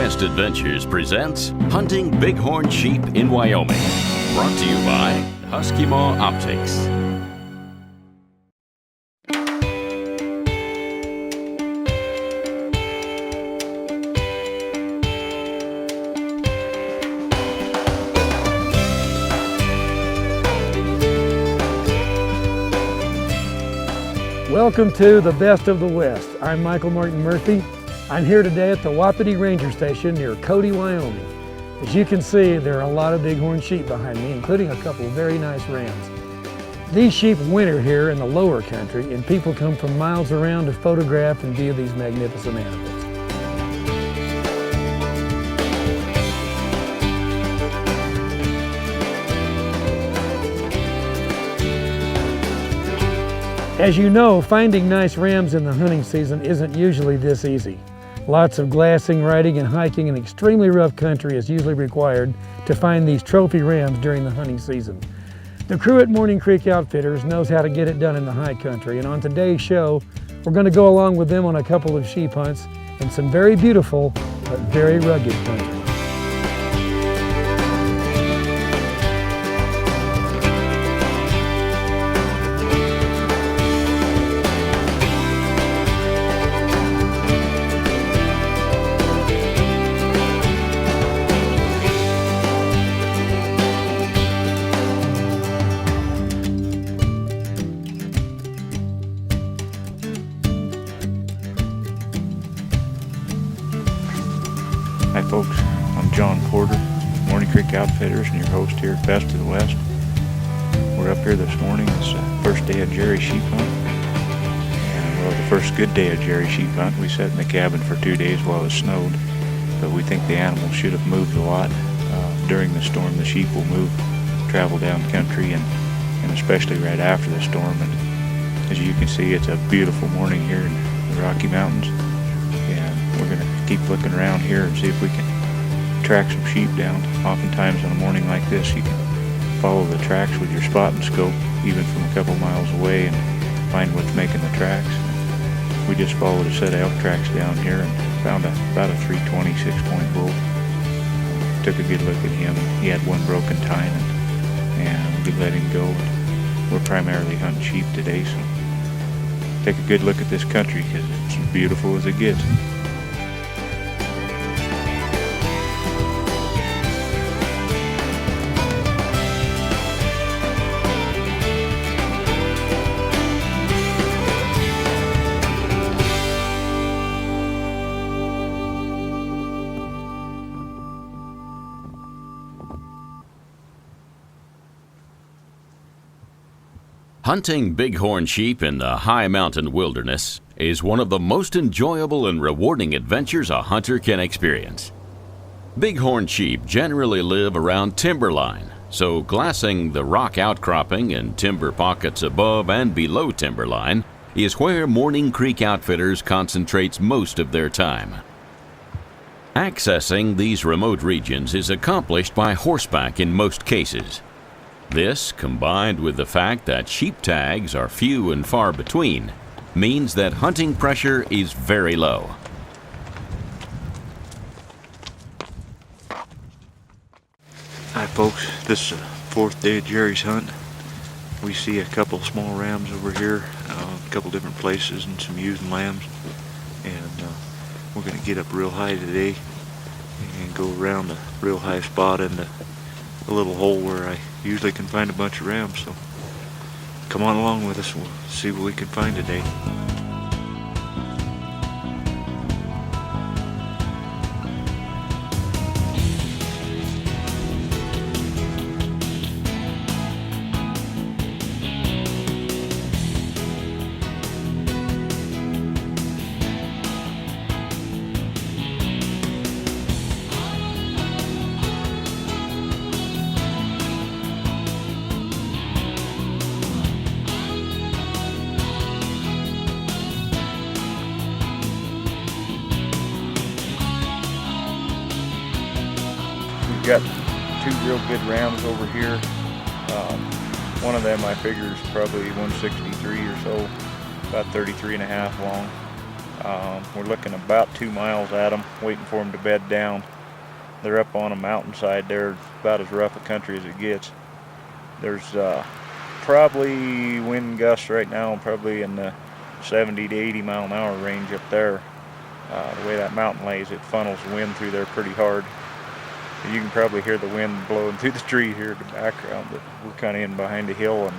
West Adventures presents Hunting Bighorn Sheep in Wyoming. Brought to you by Huskymaw Optics. Welcome to the Best of the West. I'm Michael Martin Murphy. I'm here today at the Wapiti Ranger Station near Cody, Wyoming. As you can see, there are a lot of bighorn sheep behind me, including a couple of very nice rams. These sheep winter here in the lower country, and people come from miles around to photograph and view these magnificent animals. As you know, finding nice rams in the hunting season isn't usually this easy. Lots of glassing, riding, and hiking in extremely rough country is usually required to find these trophy rams during the hunting season. The crew at Morning Creek Outfitters knows how to get it done in the high country, and on today's show, we're going to go along with them on a couple of sheep hunts in some very beautiful but very rugged country. Hi folks, I'm John Porter, Morning Creek Outfitters, and your host here at Best of the West. We're up here this morning. It's the first day of Jerry's sheep hunt. And well, the first good day of Jerry's sheep hunt. We sat in the cabin for 2 days while it snowed, but we think the animals should have moved a lot. During the storm, the sheep will travel down country, and especially right after the storm. And as you can see, it's a beautiful morning here in the Rocky Mountains. And we're going to keep looking around here and see if we can track some sheep down. Oftentimes on a morning like this, you can follow the tracks with your spotting scope, even from a couple miles away, and find what's making the tracks. We just followed a set of elk tracks down here and found about a 320 6-point bull. Took a good look at him. He had one broken tine, and we let him go. We're primarily hunting sheep today, so take a good look at this country because it's as beautiful as it gets. Hunting bighorn sheep in the high mountain wilderness is one of the most enjoyable and rewarding adventures a hunter can experience. Bighorn sheep generally live around timberline, so glassing the rock outcropping and timber pockets above and below timberline is where Morning Creek Outfitters concentrates most of their time. Accessing these remote regions is accomplished by horseback in most cases. This, combined with the fact that sheep tags are few and far between, means that hunting pressure is very low. Hi folks, this is the fourth day of Jerry's hunt. We see a couple small rams over here, a couple different places, and some ewes and lambs. And we're going to get up real high today and go around a real high spot into a little hole where I usually can find a bunch of rams. So come on along with us, we'll see what we can find today. We've got two real good rams over here. One of them I figure is probably 163 or so, about 33 and a half long. We're looking about 2 miles at them, waiting for them to bed down. They're up on a mountainside. They're about as rough a country as it gets. There's probably wind gusts right now, probably in the 70 to 80 mile an hour range up there. The way that mountain lays, it funnels wind through there pretty hard. You can probably hear the wind blowing through the tree here in the background, but we're kind of in behind a hill and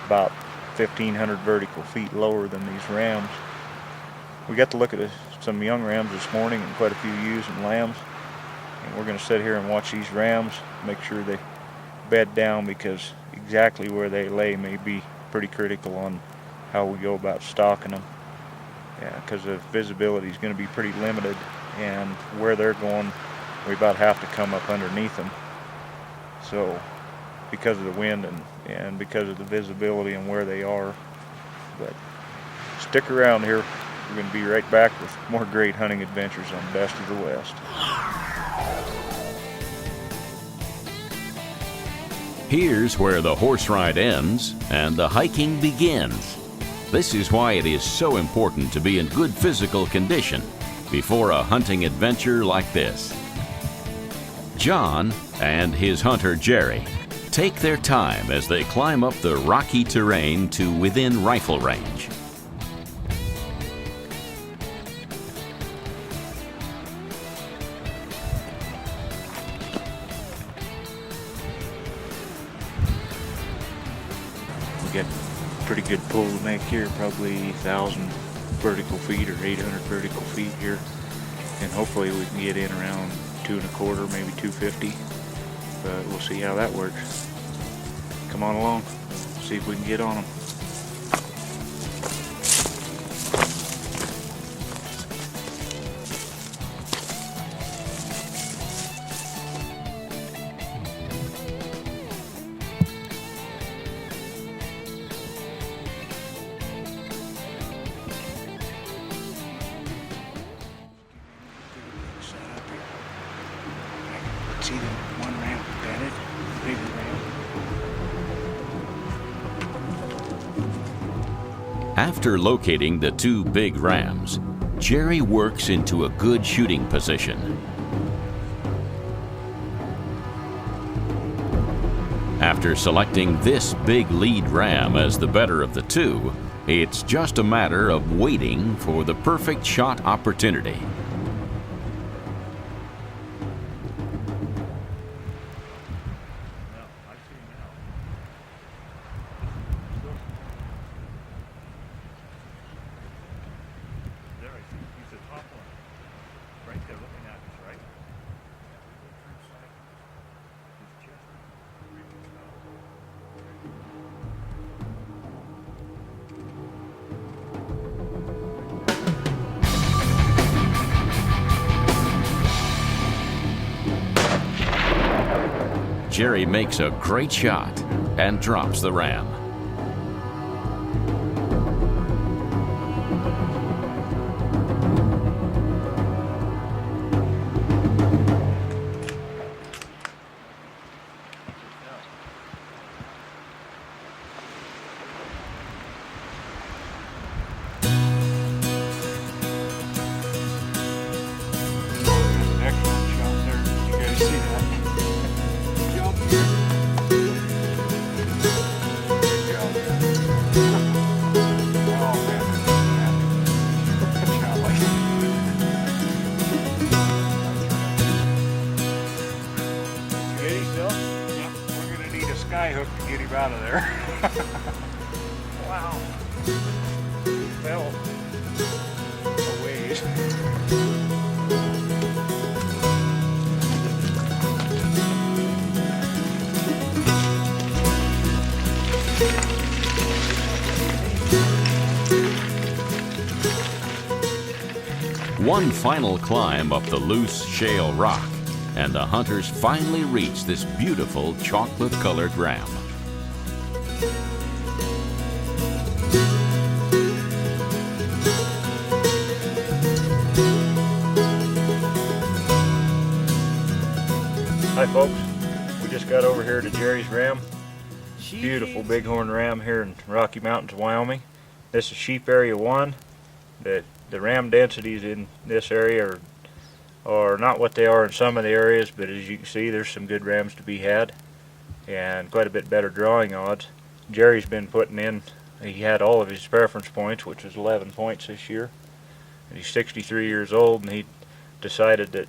about 1,500 vertical feet lower than these rams. We got to look at some young rams this morning and quite a few ewes and lambs. And we're going to sit here and watch these rams, make sure they bed down, because exactly where they lay may be pretty critical on how we go about stalking them. Yeah, because the visibility is going to be pretty limited, and where they're going, we about have to come up underneath them. So, because of the wind and because of the visibility and where they are. But stick around here. We're going to be right back with more great hunting adventures on Best of the West. Here's where the horse ride ends and the hiking begins. This is why it is so important to be in good physical condition before a hunting adventure like this. John and his hunter Jerry take their time as they climb up the rocky terrain to within rifle range. We got pretty good pull to make here, probably 1,000 vertical feet or 800 vertical feet here, and hopefully we can get in around 2.25, maybe 250, but we'll see how that works. Come on along, see if we can get on them. See the one ram bedded, bigger ram. After locating the two big rams, Jerry works into a good shooting position. After selecting this big lead ram as the better of the two, it's just a matter of waiting for the perfect shot opportunity. Jerry makes a great shot and drops the ram. Excellent shot there. You guys see that? Jump here. Good job. Oh man. Good job. You ready, Phil? Yep. We're gonna need a sky hook to get him out of there. Wow. He fell a ways. One final climb up the loose shale rock, and the hunters finally reach this beautiful chocolate-colored ram. Hi folks, we just got over here to Jerry's ram. Beautiful bighorn ram here in Rocky Mountains, Wyoming. This is sheep area 1. that the ram densities in this area are not what they are in some of the areas, but as you can see, there's some good rams to be had and quite a bit better drawing odds. Jerry's been putting in, he had all of his preference points, which was 11 points this year. And he's 63 years old, and he decided that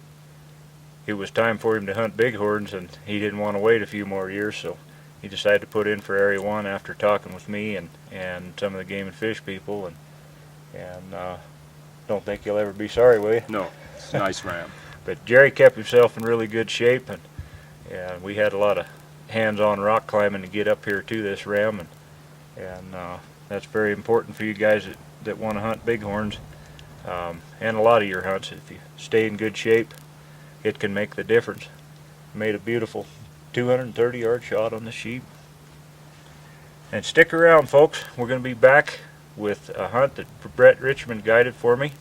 it was time for him to hunt bighorns, and he didn't want to wait a few more years, so he decided to put in for Area 1 after talking with me and some of the game and fish people, and don't think you'll ever be sorry, will you? No, it's a nice ram. But Jerry kept himself in really good shape, and we had a lot of hands-on rock climbing to get up here to this ram, and that's very important for you guys that want to hunt bighorns, and a lot of your hunts. If you stay in good shape, it can make the difference. Made a beautiful 230-yard shot on the sheep. And stick around, folks. We're going to be back with a hunt that Brett Richmond guided for me.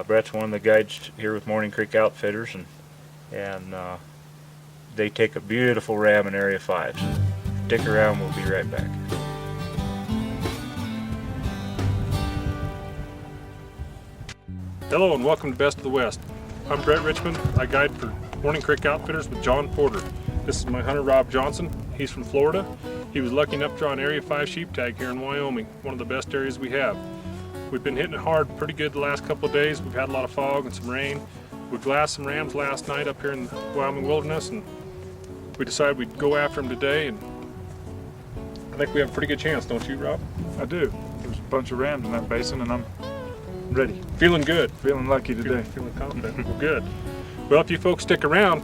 Brett's one of the guides here with Morning Creek Outfitters, and they take a beautiful ram in Area 5. So stick around, we'll be right back. Hello and welcome to Best of the West. I'm Brett Richmond. I guide for Morning Creek Outfitters with John Porter. This is my hunter Rob Johnson. He's from Florida. He was lucky enough to draw an Area 5 sheep tag here in Wyoming, one of the best areas we have. We've been hitting it hard pretty good the last couple of days. We've had a lot of fog and some rain. We glassed some rams last night up here in the Wyoming wilderness, and we decided we'd go after them today, and I think we have a pretty good chance, don't you, Rob? I do. There's a bunch of rams in that basin, and I'm ready. Feeling good. Feeling lucky today. Feeling confident. Well, good. Well, if you folks stick around,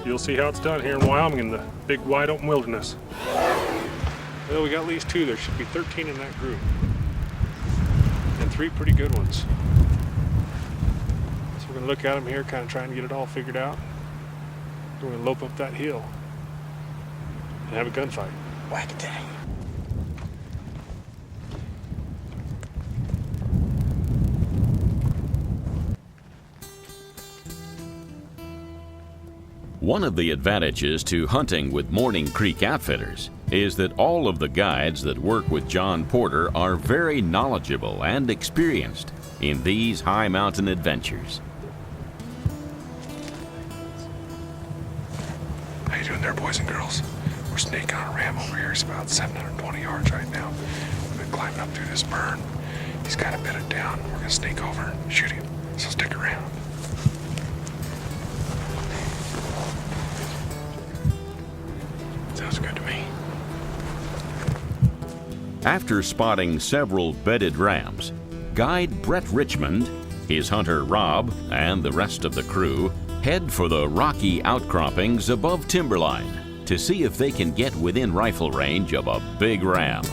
you'll see how it's done here in Wyoming in the big wide open wilderness. Well, we got at least 2. There should be 13 in that group. And 3 pretty good ones. So we're going to look at them here, kind of trying to get it all figured out. We're going to lope up that hill and have a gunfight. Whack-a-tang. One of the advantages to hunting with Morning Creek Outfitters is that all of the guides that work with John Porter are very knowledgeable and experienced in these high mountain adventures. How you doing there, boys and girls? We're snaking on a ram over here. He's about 720 yards right now. We've been climbing up through this burn. He's got a bit of down. We're gonna sneak over and shoot him, so stick around. Sounds good to me. After spotting several bedded rams, guide Brett Richmond, his hunter Rob, and the rest of the crew head for the rocky outcroppings above timberline to see if they can get within rifle range of a big ram.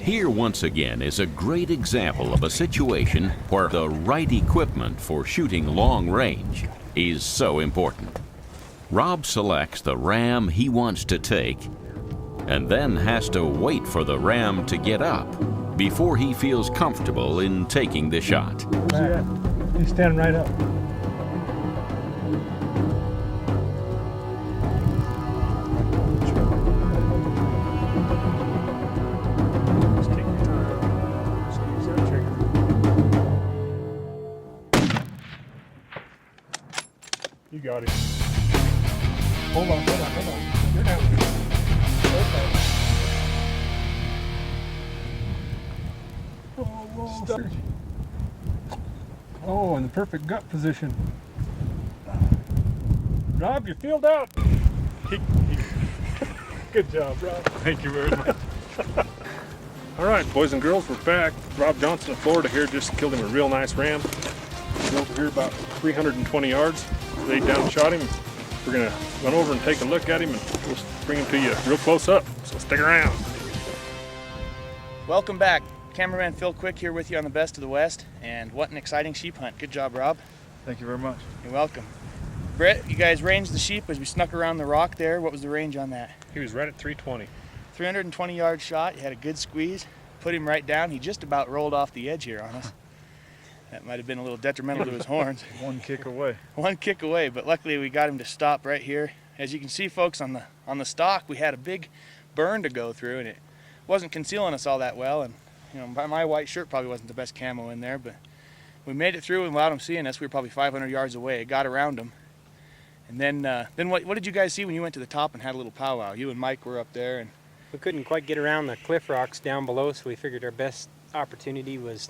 Here once again is a great example of a situation where the right equipment for shooting long range is so important. Rob selects the ram he wants to take and then has to wait for the ram to get up before he feels comfortable in taking the shot. You stand right up. You got it. Hold on. You're down. Okay. Whoa. Oh, in the perfect gut position. Rob, you're fielded out. Good job, Rob. Thank you very much. All right, boys and girls, we're back. Rob Johnson of Florida here just killed him a real nice ram. He's over here about 320 yards. Laid down and shot him. We're gonna run over and take a look at him, and we'll bring him to you real close up, so stick around. Welcome back. Cameraman Phil Quick here with you on the Best of the West, and what an exciting sheep hunt. Good job, Rob. Thank you very much. You're welcome. Brett, you guys ranged the sheep as we snuck around the rock there. What was the range on that? He was right at 320. 320 yard shot. You had a good squeeze. put him right down. He just about rolled off the edge here on us. That might have been a little detrimental to his horns. One kick away. One kick away, but luckily we got him to stop right here. As you can see, folks, on the stalk, we had a big burn to go through, and it wasn't concealing us all that well. And you know, my white shirt probably wasn't the best camo in there, but we made it through, and without him seeing us, we were probably 500 yards away. It got around him. And then what did you guys see when you went to the top and had a little powwow? You and Mike were up there, and we couldn't quite get around the cliff rocks down below, so we figured our best opportunity was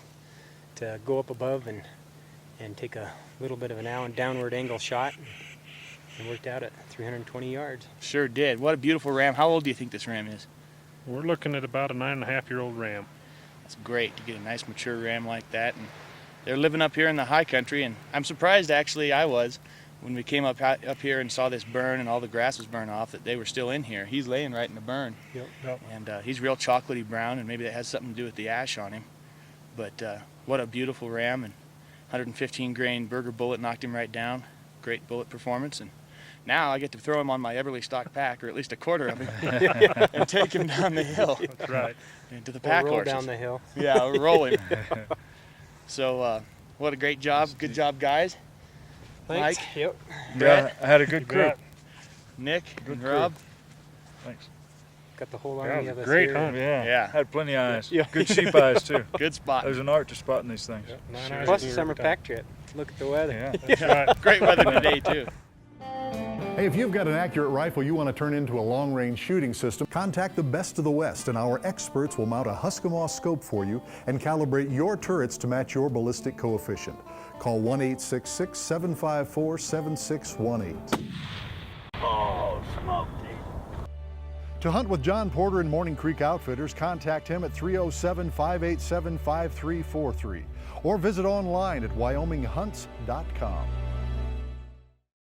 to go up above and take a little bit of an downward angle shot, and worked out at 320 yards. Sure did. What a beautiful ram. How old do you think this ram is? We're looking at about a 9.5-year-old ram. That's great to get a nice mature ram like that. And they're living up here in the high country, and I'm surprised actually I was when we came up here and saw this burn and all the grass was burned off that they were still in here. He's laying right in the burn. Yep. And he's real chocolatey brown, and maybe that has something to do with the ash on him. But what a beautiful ram, and 115 grain Berger bullet knocked him right down. Great bullet performance, and now I get to throw him on my Everly stock pack, or at least a quarter of him, and take him down the hill. That's right. Into the pack roll horses. down the hill. Yeah, we'll roll him. So what a great job. Good job, guys. Thanks. Mike. Yep. Brett. Yeah, I had a good crew. Nick Good and crew. Rob. Thanks. Got the whole Yeah, army it of was us a great here. hunt. Yeah. Had plenty of eyes. Yeah. Good sheep eyes too. Good spot. There's an art to spotting these things. Yep, 9 hours Plus we a were summer done. pack trip. Look at the weather. Yeah. That's right. Great weather today, too. Hey, if you've got an accurate rifle you want to turn into a long-range shooting system, contact the Best of the West, and our experts will mount a Husqvarna scope for you and calibrate your turrets to match your ballistic coefficient. Call 1-866-754-7618. Oh, smoked it. To hunt with John Porter and Morning Creek Outfitters, contact him at 307-587-5343 or visit online at wyominghunts.com.